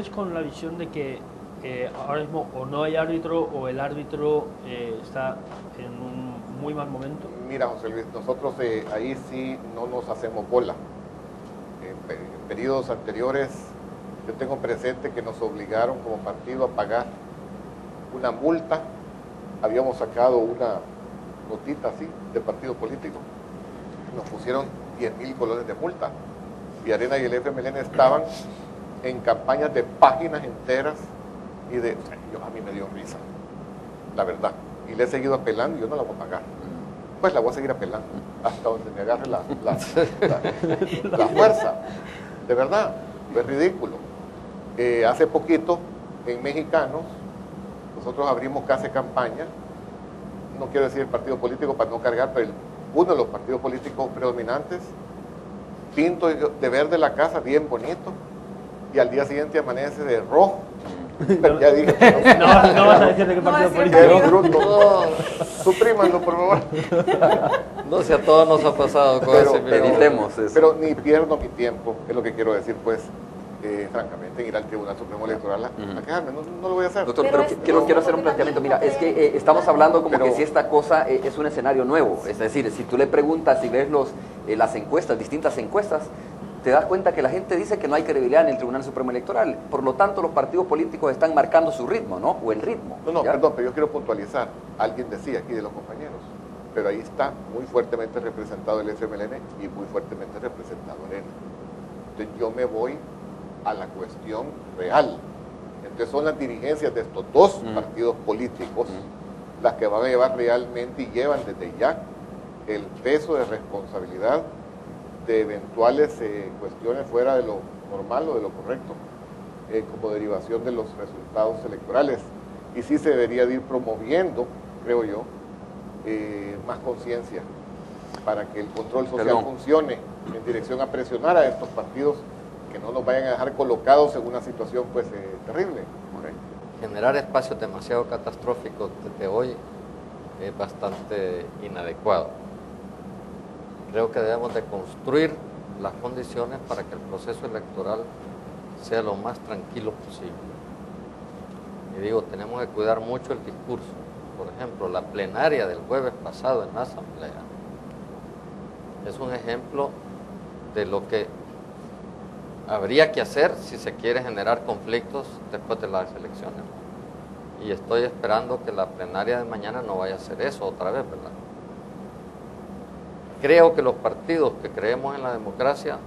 ¿sigues con la visión de que ahora mismo o no hay árbitro o el árbitro está en un muy mal momento? Mira, José Luis, nosotros ahí sí no nos hacemos bola. En periodos anteriores, yo tengo presente que nos obligaron como partido a pagar una multa. Habíamos sacado una notita así de partido político. Nos pusieron 10.000 colones de multa. Y Arena y el FMLN estaban en campañas de páginas enteras y a mí me dio risa, la verdad. Y le he seguido apelando y yo no la voy a pagar. Pues la voy a seguir apelando hasta donde me agarre la fuerza. De verdad, es ridículo. Hace poquito, en Mexicanos, nosotros abrimos casa de campaña. No quiero decir el partido político para no cargar, pero uno de los partidos políticos predominantes, pinto de verde la casa, bien bonito, y al día siguiente amanece de rojo. Pero ya dije, no vas a decir de qué partido político. Es bruto. Suprímanlo, por favor. No sé, a todos nos ha pasado con eso. Evitemos eso. Pero ni pierdo mi tiempo, es lo que quiero decir, pues, francamente, en ir al Tribunal Supremo Electoral a quejarme. No lo voy a hacer. Doctor, pero quiero hacer un planteamiento. Mira, es que estamos hablando como que si esta cosa es un escenario nuevo. Es decir, si tú le preguntas, si ves las encuestas, distintas encuestas, te das cuenta que la gente dice que no hay credibilidad en el Tribunal Supremo Electoral. Por lo tanto, los partidos políticos están marcando su ritmo, ¿no? O el ritmo. No, ¿ya? perdón, pero yo quiero puntualizar. Alguien decía aquí de los compañeros, pero ahí está muy fuertemente representado el FMLN y muy fuertemente representado Arena. Entonces yo me voy a la cuestión real. Entonces son las dirigencias de estos dos partidos políticos las que van a llevar realmente y llevan desde ya el peso de responsabilidad de eventuales cuestiones fuera de lo normal o de lo correcto, como derivación de los resultados electorales. Y sí se debería de ir promoviendo, creo yo, más conciencia para que el control social funcione en dirección a presionar a estos partidos que no nos vayan a dejar colocados en una situación pues terrible. Generar espacios demasiado catastróficos desde hoy es bastante inadecuado. Creo que debemos de construir las condiciones para que el proceso electoral sea lo más tranquilo posible. Y digo, tenemos que cuidar mucho el discurso. Por ejemplo, la plenaria del jueves pasado en la Asamblea es un ejemplo de lo que habría que hacer si se quiere generar conflictos después de las elecciones. Y estoy esperando que la plenaria de mañana no vaya a hacer eso otra vez, ¿verdad? Creo que los partidos que creemos en la democracia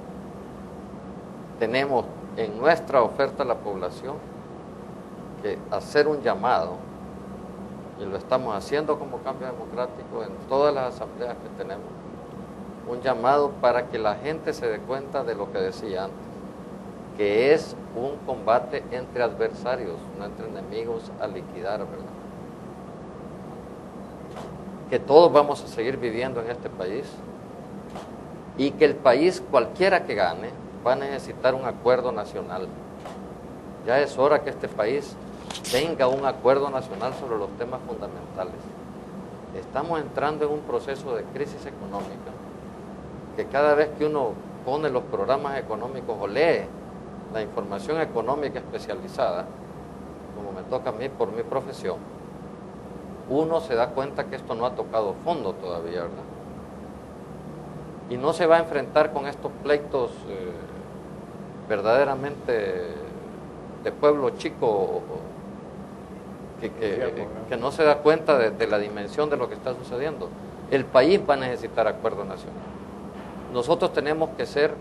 tenemos en nuestra oferta a la población que hacer un llamado, y lo estamos haciendo como Cambio Democrático en todas las asambleas que tenemos, un llamado para que la gente se dé cuenta de lo que decía antes, que es un combate entre adversarios, no entre enemigos a liquidar, ¿verdad? Que todos vamos a seguir viviendo en este país y que el país, cualquiera que gane, va a necesitar un acuerdo nacional. Ya es hora que este país tenga un acuerdo nacional sobre los temas fundamentales. Estamos entrando en un proceso de crisis económica que cada vez que uno pone los programas económicos o lee la información económica especializada, como me toca a mí por mi profesión, uno se da cuenta que esto no ha tocado fondo todavía, ¿verdad? Y no se va a enfrentar con estos pleitos verdaderamente de pueblo chico que no se da cuenta de la dimensión de lo que está sucediendo. El país va a necesitar acuerdo nacional. Nosotros tenemos que ser,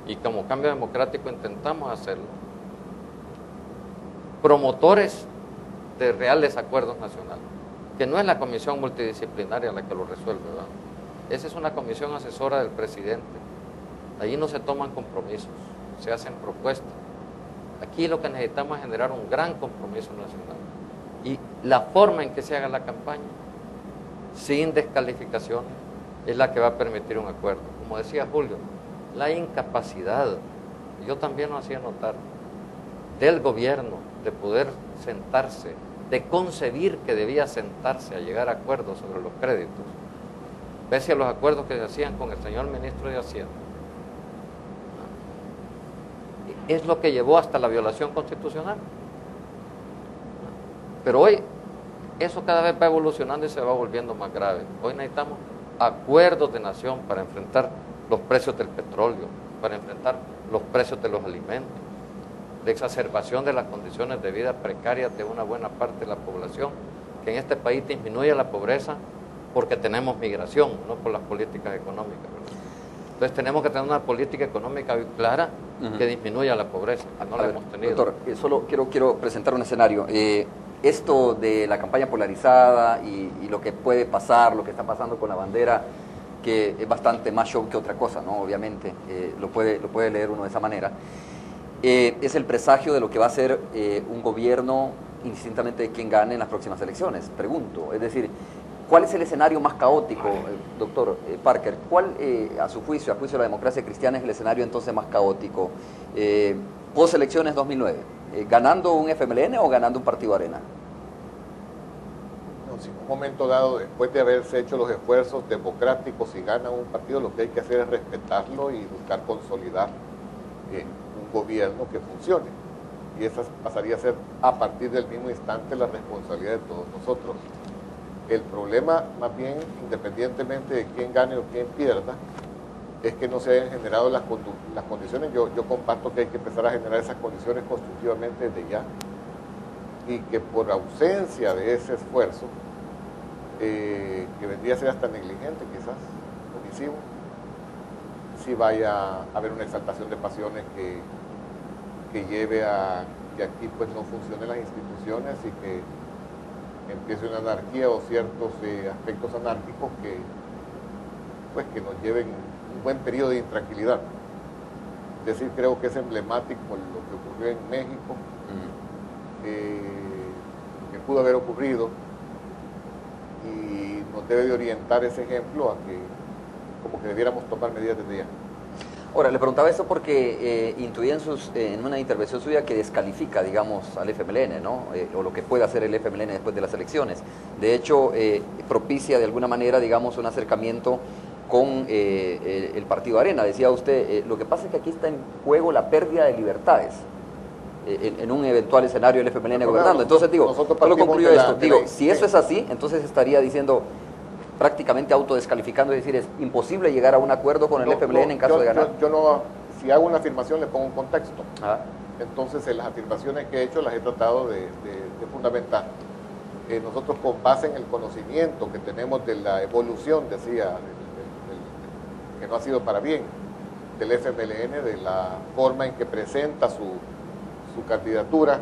y como Cambio Democrático intentamos hacerlo, promotores de reales acuerdos nacionales, que no es la comisión multidisciplinaria la que lo resuelve, ¿verdad? Esa es una comisión asesora del presidente. Allí no se toman compromisos, se hacen propuestas. Aquí lo que necesitamos es generar un gran compromiso nacional. Y la forma en que se haga la campaña, sin descalificaciones, es la que va a permitir un acuerdo. Como decía Julio, la incapacidad, yo también lo hacía notar, del gobierno de poder sentarse, de concebir que debía sentarse a llegar a acuerdos sobre los créditos, pese a los acuerdos que se hacían con el señor ministro de Hacienda. es lo que llevó hasta la violación constitucional. Pero hoy eso cada vez va evolucionando y se va volviendo más grave. Hoy necesitamos acuerdos de nación para enfrentar los precios del petróleo, para enfrentar los precios de los alimentos, la exacerbación de las condiciones de vida precarias de una buena parte de la población, que en este país disminuye la pobreza porque tenemos migración, no por las políticas económicas, ¿verdad? Entonces tenemos que tener una política económica clara que disminuya la pobreza, que no la hemos tenido. Doctor, solo quiero presentar un escenario. Esto de la campaña polarizada y lo que puede pasar, lo que está pasando con la bandera, que es bastante más show que otra cosa, ¿no? Obviamente, lo puede leer uno de esa manera. Es el presagio de lo que va a ser un gobierno, indistintamente de quién gane en las próximas elecciones. Pregunto, es decir, ¿cuál es el escenario más caótico, doctor Parker? ¿Cuál, a su juicio, a juicio de la democracia cristiana, es el escenario entonces más caótico? Post-elecciones 2009, ¿ganando un FMLN o ganando un partido Arena? No, si en un momento dado, después de haberse hecho los esfuerzos democráticos, si gana un partido, lo que hay que hacer es respetarlo y buscar consolidar un gobierno que funcione. Y esa pasaría a ser, a partir del mismo instante, la responsabilidad de todos nosotros. El problema, más bien, independientemente de quién gane o quién pierda, es que no se hayan generado las condiciones. Yo comparto que hay que empezar a generar esas condiciones constructivamente desde ya, y que por ausencia de ese esfuerzo, que vendría a ser hasta negligente quizás, omisivo, si vaya a haber una exaltación de pasiones que lleve a que aquí pues no funcionen las instituciones y que empiece una anarquía o ciertos aspectos anárquicos que nos lleven un buen periodo de intranquilidad. Es decir, creo que es emblemático lo que ocurrió en México, que pudo haber ocurrido, y nos debe de orientar ese ejemplo a que como que debiéramos tomar medidas desde ya. Ahora, le preguntaba esto porque intuía en una intervención suya que descalifica, digamos, al FMLN, ¿no? O lo que puede hacer el FMLN después de las elecciones. De hecho, propicia de alguna manera, digamos, un acercamiento con el partido Arena. Decía usted, lo que pasa es que aquí está en juego la pérdida de libertades en un eventual escenario del FMLN gobernando. Entonces, digo, solo concluyo esto. Digo, si eso es así, entonces estaría diciendo, prácticamente autodescalificando, es decir, es imposible llegar a un acuerdo con el FMLN en caso de ganar. Yo no, si hago una afirmación le pongo un contexto. Entonces, en las afirmaciones que he hecho las he tratado de fundamentar. Nosotros, con base en el conocimiento que tenemos de la evolución, decía, que no ha sido para bien, del FMLN, de la forma en que presenta su candidatura,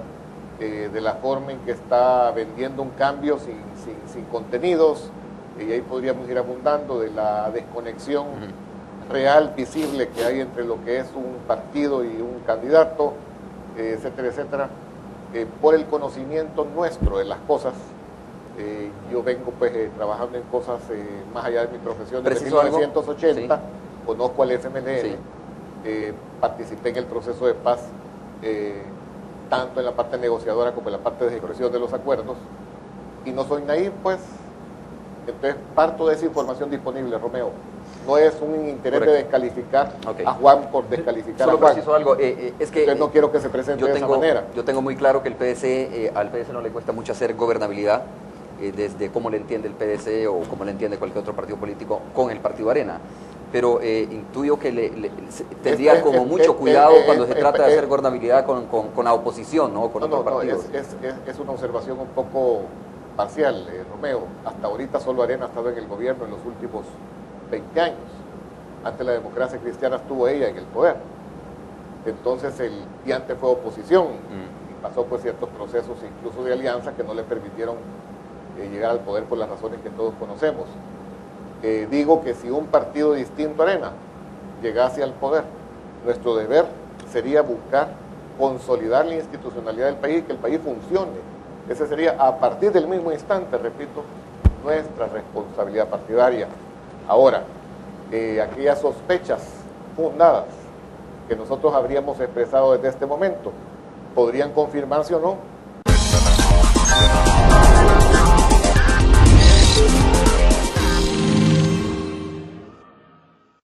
de la forma en que está vendiendo un cambio sin contenidos, y ahí podríamos ir abundando, de la desconexión real, visible, que hay entre lo que es un partido y un candidato, etcétera, etcétera. Por el conocimiento nuestro de las cosas, yo vengo pues trabajando en cosas más allá de mi profesión desde 1980, sí. Conozco al FMLN, sí. Participé en el proceso de paz, tanto en la parte negociadora como en la parte de ejecución de los acuerdos, y no soy naif, pues. Entonces parto de esa información disponible, Romeo. No es un interés de descalificar a Juan por descalificar Solo a Juan. preciso algo, es que entonces no quiero que se presente de esa manera. Yo tengo muy claro que el PDC, al PDC no le cuesta mucho hacer gobernabilidad, desde cómo le entiende el PDC o cómo le entiende cualquier otro partido político con el partido Arena. Pero intuyo que tendría como mucho cuidado cuando se trata de hacer gobernabilidad con la oposición, ¿no? Con otros partidos. Es una observación un poco parcial, Romeo. Hasta ahorita solo Arena ha estado en el gobierno en los últimos 20 años. Antes la democracia cristiana estuvo ella en el poder. Entonces y antes fue oposición y pasó pues ciertos procesos incluso de alianza que no le permitieron llegar al poder por las razones que todos conocemos. Digo que si un partido distinto a Arena llegase al poder, nuestro deber sería buscar consolidar la institucionalidad del país y que el país funcione. Ese sería, a partir del mismo instante, repito, nuestra responsabilidad partidaria. Ahora, aquellas sospechas fundadas que nosotros habríamos expresado desde este momento, ¿podrían confirmarse o no?